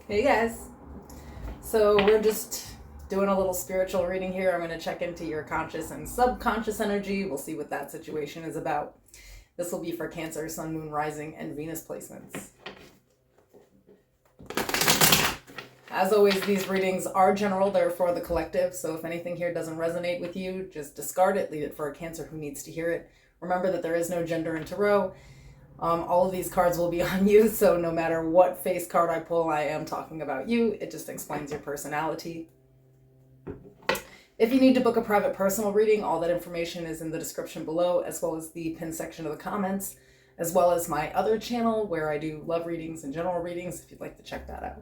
Hey guys. So we're just doing a little spiritual reading here. I'm going to check into your conscious and subconscious energy. We'll see what that situation is about. This will be for Cancer, Sun, Moon, Rising, and Venus placements. As always, these readings are general. They're for the collective. So if anything here doesn't resonate with you, just discard it. Leave it for a Cancer who needs to hear it. Remember that there is no gender in tarot. All of these cards will be on you, so no matter what face card I pull, I am talking about you. It just explains your personality. If you need to book a private personal reading, all that information is in the description below, as well as the pinned section of the comments, as well as my other channel where I do love readings and general readings, if you'd like to check that out.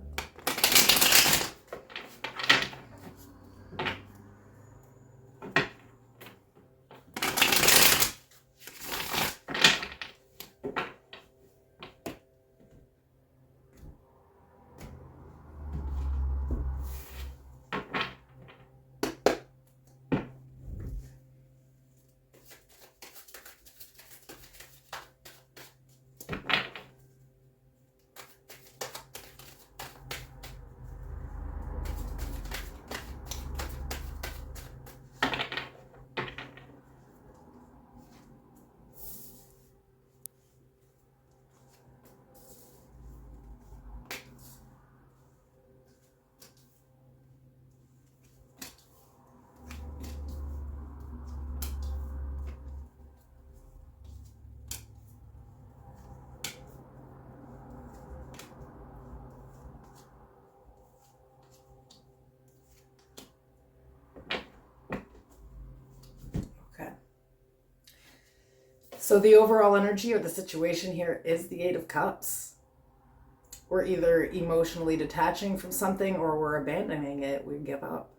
So the overall energy or the situation here is the Eight of Cups. We're either emotionally detaching from something or we're abandoning it. We give up.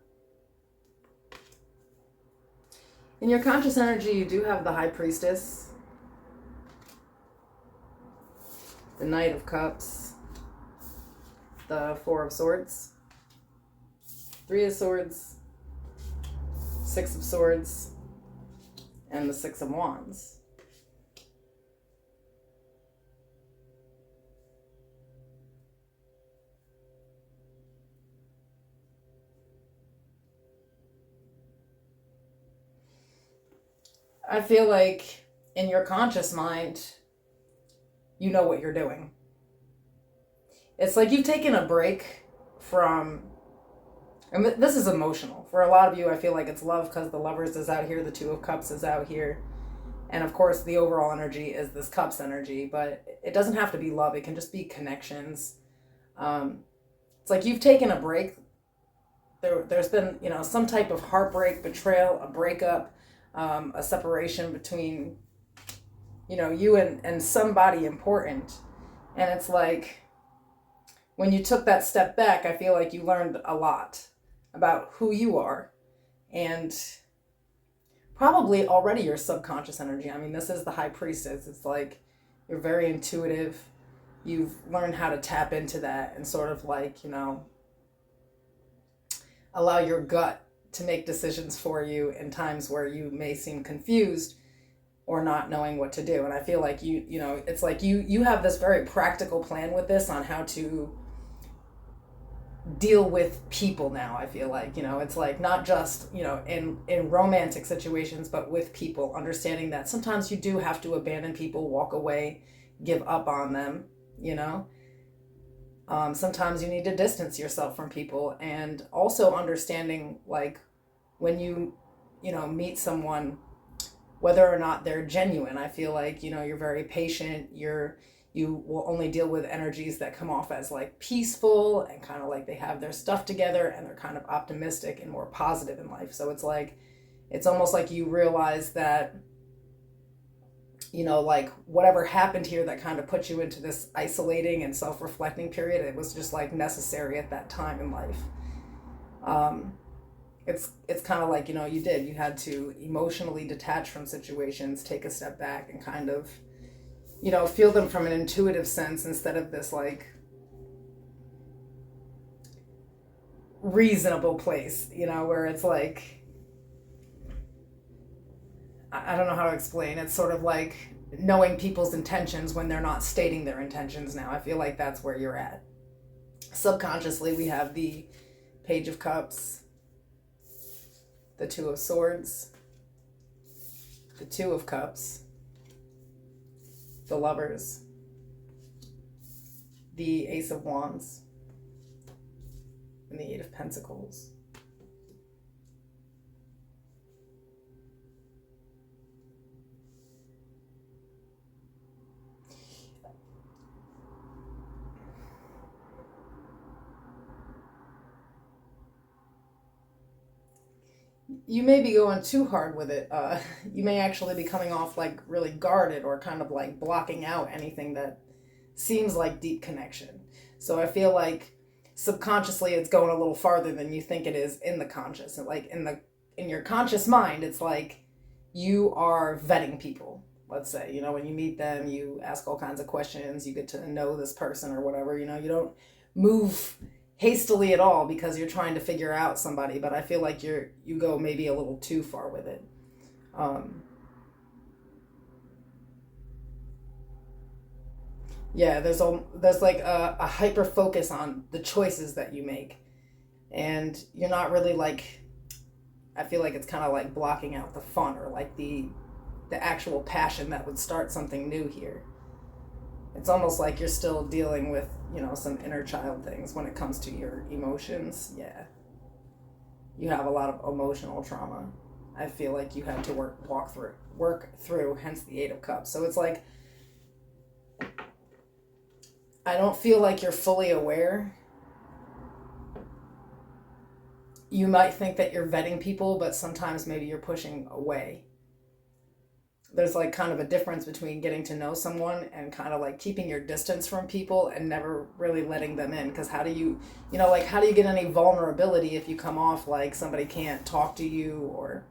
In your conscious energy, you do have the High Priestess, the Knight of Cups, the Four of Swords, Three of Swords, Six of Swords, and the Six of Wands. I feel like in your conscious mind, you know what you're doing. It's like you've taken a break from, and this is emotional. For a lot of you, I feel like it's love because the Lovers is out here, the Two of Cups is out here. And of course, the overall energy is this Cups energy, but it doesn't have to be love. It can just be connections. It's like you've taken a break. There's been, some type of heartbreak, betrayal, a breakup, a separation between, you and somebody important. And it's like, when you took that step back, I feel like you learned a lot about who you are and probably already your subconscious energy. I mean, this is the High Priestess. It's like you're very intuitive. You've learned how to tap into that and sort of like, allow your gut to make decisions for you in times where you may seem confused or not knowing what to do. And I feel like it's like you have this very practical plan with this on how to deal with people now. I feel like, it's like not just, in romantic situations, but with people, understanding that sometimes you do have to abandon people, walk away, give up on them, sometimes you need to distance yourself from people, and also understanding like when you meet someone, whether or not they're genuine. I feel like, you're very patient. You will only deal with energies that come off as like peaceful and kind of like they have their stuff together and they're kind of optimistic and more positive in life. So it's like, it's almost like you realize that, like whatever happened here that kind of put you into this isolating and self-reflecting period, it was just like necessary at that time in life. It's kind of like, you had to emotionally detach from situations, take a step back and kind of, feel them from an intuitive sense instead of this like reasonable place, where it's like, I don't know how to explain. It's sort of like knowing people's intentions when they're not stating their intentions now. I feel like that's where you're at. Subconsciously, we have the Page of Cups, the Two of Swords, the Two of Cups, the Lovers, the Ace of Wands, and the Eight of Pentacles. You may be going too hard with it. You may actually be coming off like really guarded or kind of like blocking out anything that seems like deep connection. So I feel like subconsciously it's going a little farther than you think it is in the conscious. And like in your conscious mind, it's like you are vetting people. Let's say, when you meet them, you ask all kinds of questions, you get to know this person or whatever, you don't move hastily at all because you're trying to figure out somebody, but I feel like you go maybe a little too far with it. Yeah, there's like a hyper focus on the choices that you make, and you're not really like, I feel like it's kind of like blocking out the fun or like the actual passion that would start something new here. It's almost like you're still dealing with, some inner child things when it comes to your emotions. Yeah. You have a lot of emotional trauma. I feel like you had to work through, hence the Eight of Cups. So it's like, I don't feel like you're fully aware. You might think that you're vetting people, but sometimes maybe you're pushing away. There's like kind of a difference between getting to know someone and kind of like keeping your distance from people and never really letting them in. Because how do you get any vulnerability if you come off like somebody can't talk to you or...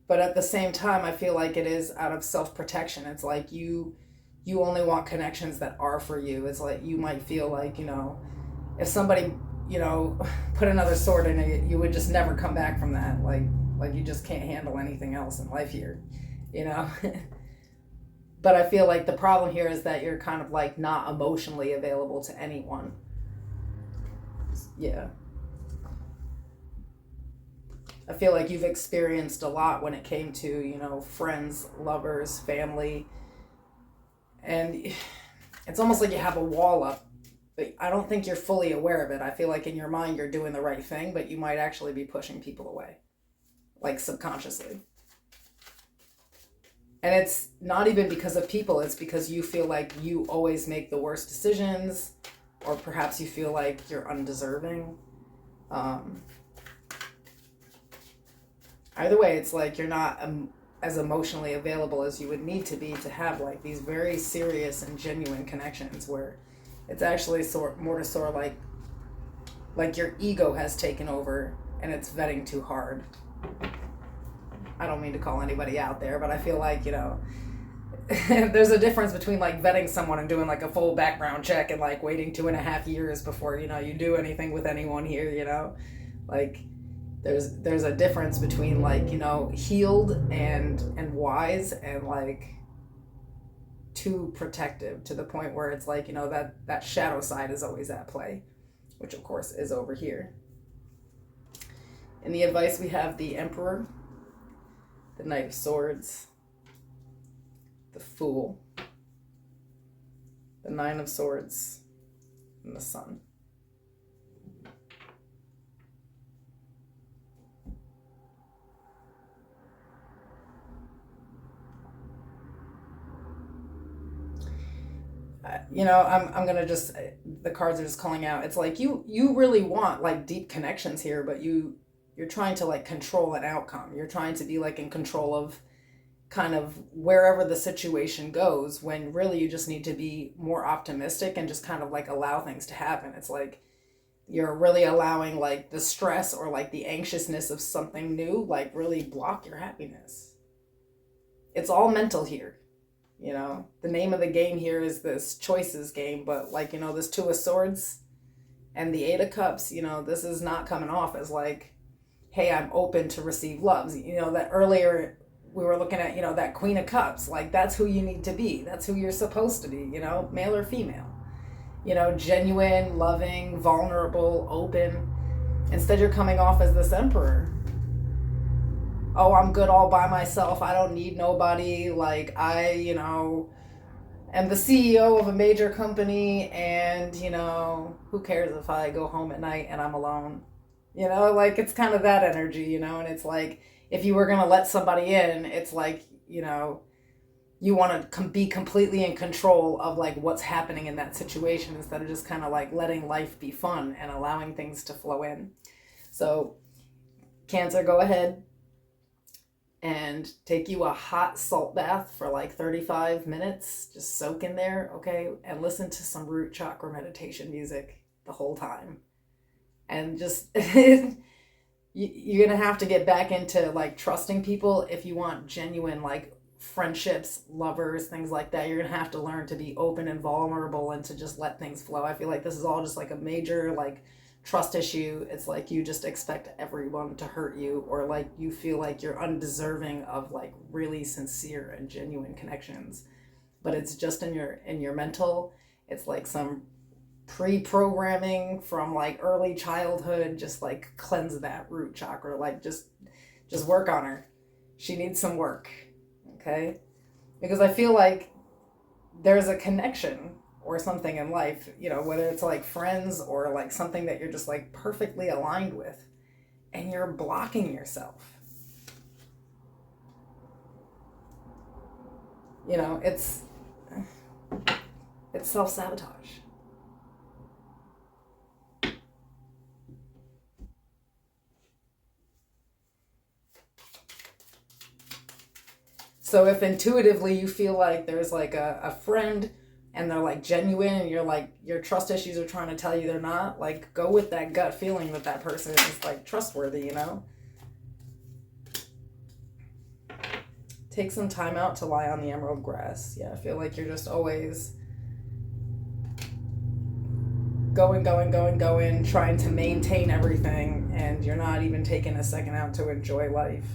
But at the same time, I feel like it is out of self-protection. It's like you only want connections that are for you. It's like you might feel like, if somebody, put another sword in it, you would just never come back from that. Like you just can't handle anything else in life here, But I feel like the problem here is that you're kind of like not emotionally available to anyone. Yeah. I feel like you've experienced a lot when it came to, friends, lovers, family. And it's almost like you have a wall up. But I don't think you're fully aware of it. I feel like in your mind you're doing the right thing, but you might actually be pushing people away. Like subconsciously. And it's not even because of people. It's because you feel like you always make the worst decisions. Or perhaps you feel like you're undeserving. Either way, it's like you're not as emotionally available as you would need to be to have like these very serious and genuine connections where it's actually more like your ego has taken over and it's vetting too hard. I don't mean to call anybody out there, but I feel like, there's a difference between like vetting someone and doing like a full background check and like waiting 2.5 years before, you do anything with anyone here, Like there's a difference between like, healed and wise and like too protective to the point where it's like, that shadow side is always at play, which of course is over here. In the advice we have the Emperor, the Knight of Swords, the Fool, the Nine of Swords, and the Sun. I'm gonna just, the cards are just calling out. It's like you really want like deep connections here, but you're trying to like control an outcome. You're trying to be like in control of kind of wherever the situation goes, when really you just need to be more optimistic and just kind of like allow things to happen. It's like you're really allowing like the stress or like the anxiousness of something new like really block your happiness. It's all mental here. The name of the game here is this choices game, but like, this Two of Swords and the Eight of Cups, this is not coming off as like, hey, I'm open to receive loves. That earlier we were looking at, that Queen of Cups. Like, that's who you need to be. That's who you're supposed to be, male or female. Genuine, loving, vulnerable, open. Instead, you're coming off as this emperor. Oh, I'm good all by myself. I don't need nobody. Like, I, am the CEO of a major company, and, who cares if I go home at night and I'm alone? Like, it's kind of that energy, and it's like, if you were going to let somebody in, it's like, you want to be completely in control of like what's happening in that situation instead of just kind of like letting life be fun and allowing things to flow in. So, Cancer, go ahead and take you a hot salt bath for like 35 minutes. Just soak in there, okay? And listen to some root chakra meditation music the whole time. And just, you're going to have to get back into like trusting people if you want genuine like friendships, lovers, things like that. You're going to have to learn to be open and vulnerable and to just let things flow. I feel like this is all just like a major like trust issue. It's like you just expect everyone to hurt you, or like you feel like you're undeserving of like really sincere and genuine connections. But it's just in your mental. It's like some pre-programming from like early childhood. Just like cleanse that root chakra. Like just work on her. She needs some work. Okay? Because I feel like there's a connection or something in life, whether it's like friends or like something that you're just like perfectly aligned with, and you're blocking yourself. It's self-sabotage. So if intuitively you feel like there's like a friend and they're like genuine and you're like, your trust issues are trying to tell you they're not, like go with that gut feeling that person is like trustworthy, Take some time out to lie on the emerald grass. Yeah, I feel like you're just always going, trying to maintain everything, and you're not even taking a second out to enjoy life.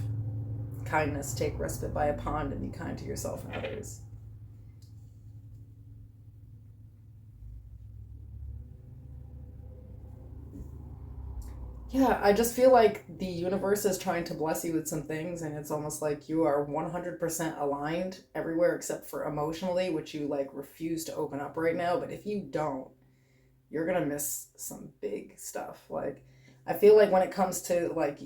Kindness, take respite by a pond, and be kind to yourself and others. Yeah, I just feel like the universe is trying to bless you with some things, and it's almost like you are 100% aligned everywhere except for emotionally, which you like refuse to open up right now. But if you don't, you're gonna miss some big stuff. Like, I feel like when it comes to like,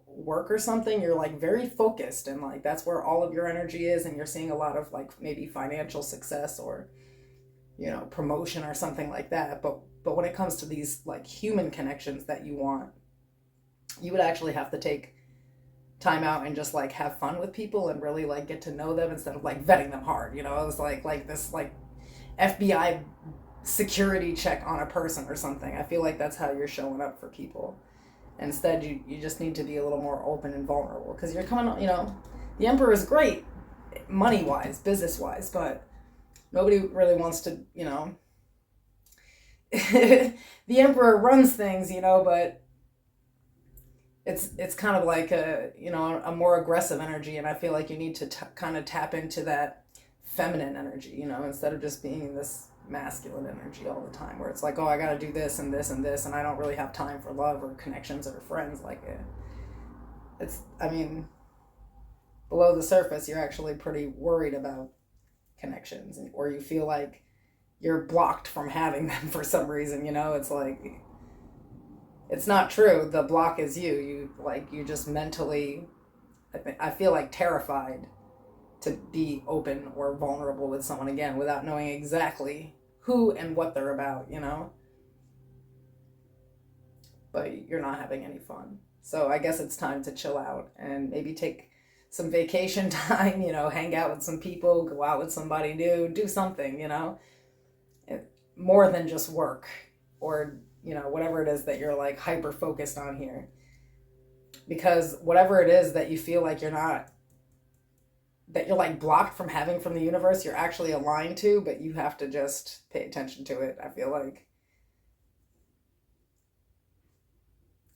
work or something, you're like very focused, and like that's where all of your energy is, and you're seeing a lot of like maybe financial success or, promotion or something like that. But when it comes to these like human connections that you want, you would actually have to take time out and just like have fun with people and really like get to know them instead of like vetting them hard. It's like this like FBI security check on a person or something. I feel like that's how you're showing up for people. Instead, you just need to be a little more open and vulnerable, because you're coming, the emperor is great money wise, business wise, but nobody really wants to, the emperor runs things, but it's kind of like a more aggressive energy, and I feel like you need to kind of tap into that feminine energy, instead of just being in this masculine energy all the time where it's like, oh, I gotta do this and this and this, and I don't really have time for love or connections or friends. Like, below the surface you're actually pretty worried about connections, or you feel like you're blocked from having them for some reason. It's like, it's not true. The block is you just mentally, I feel like terrified to be open or vulnerable with someone again without knowing exactly who and what they're about, But you're not having any fun. So I guess it's time to chill out and maybe take some vacation time, hang out with some people, go out with somebody new, do something, more than just work or, whatever it is that you're like hyper focused on here. Because whatever it is that you feel like that you're like blocked from having from the universe, you're actually aligned to, but you have to just pay attention to it, I feel like.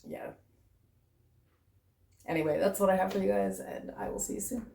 Yeah. Anyway, that's what I have for you guys, and I will see you soon.